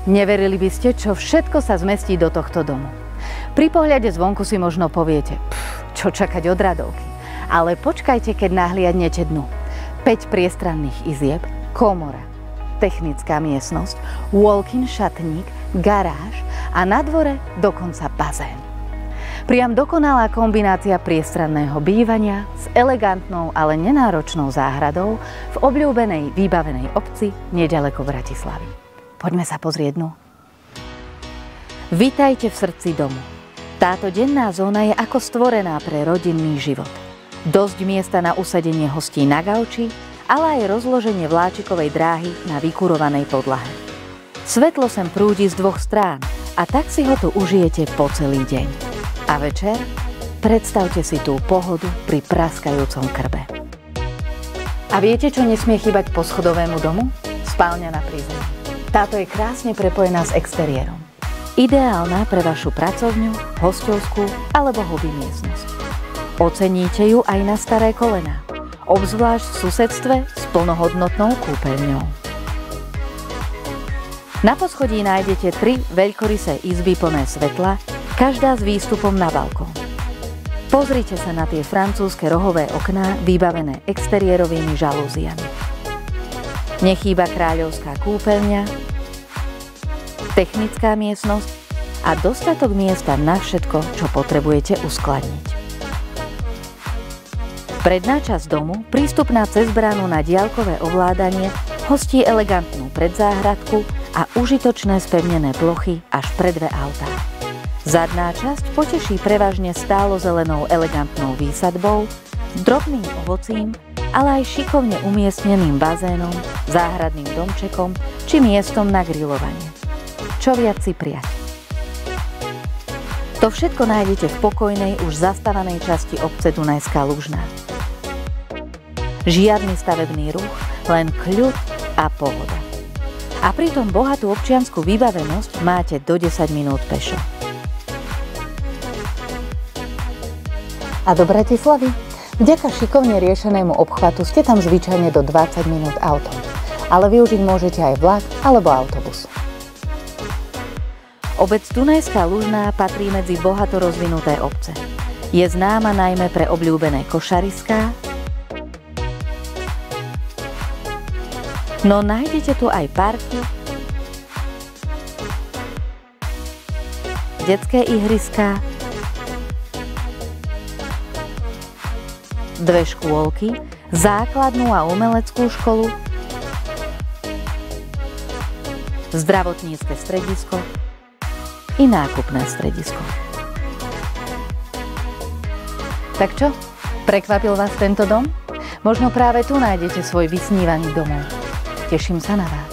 Neverili by ste, čo všetko sa zmestí do tohto domu. Pri pohľade zvonku si možno poviete, čo čakať od radovky. Ale počkajte, keď nahliadnete dnu. 5 priestranných izieb, komora, technická miestnosť, walk-in šatník, garáž a na dvore dokonca bazén. Priam dokonalá kombinácia priestranného bývania s elegantnou, ale nenáročnou záhradou v obľúbenej vybavenej obci neďaleko Bratislavy. Poďme sa pozrieť dnu. Vitajte v srdci domu. Táto denná zóna je ako stvorená pre rodinný život. Dosť miesta na usadenie hostí na gauči, ale aj rozloženie vláčikovej dráhy na vykurovanej podlahe. Svetlo sem prúdi z 2 strán a tak si ho tu užijete po celý deň. A večer predstavte si tú pohodu pri praskajúcom krbe. A viete, čo nesmie chýbať poschodovému domu? Spálňa na prízemí. Táto je krásne prepojená s exteriérom. Ideálna pre vašu pracovňu, hosťovskú alebo hobby miestnosť. Oceníte ju aj na staré kolená, obzvlášť v susedstve s plnohodnotnou kúpeľňou. Na poschodí nájdete 3 veľkorysé izby plné svetla, každá s výstupom na balkón. Pozrite sa na tie francúzske rohové okná vybavené exteriérovými žalúziami. Nechýba kráľovská kúpeľňa, technická miestnosť a dostatok miesta na všetko, čo potrebujete uskladniť. Predná časť domu, prístupná cez bránu na diaľkové ovládanie, hostí elegantnú predzáhradku a užitočné spevnené plochy až pre 2 autá. Zadná časť poteší prevažne stálo zelenou elegantnou výsadbou, drobným ovocím, ale aj šikovne umiestneným bazénom, záhradným domčekom či miestom na grilovanie. Čo viac si prijať? To všetko nájdete v pokojnej, už zastávanej časti obce Dunajská Lužná. Žiadny stavebný ruch, len kľud a pohoda. A pritom bohatú občiansku vybavenosť máte do 10 minút pešo. A do Bratislavy? Vďaka šikovne riešenému obchvatu ste tam zvyčajne do 20 minút autom, ale využiť môžete aj vlak alebo autobus. Obec Dunajská Lužná patrí medzi bohato rozvinuté obce. Je známa najmä pre obľúbené košariská, no nájdete tu aj parky, detské ihriská, 2 škôlky, základnú a umeleckú školu, zdravotnícke stredisko i nákupné stredisko. Tak čo? Prekvapil vás tento dom? Možno práve tu nájdete svoj vysnívaný domov. Teším sa na vás.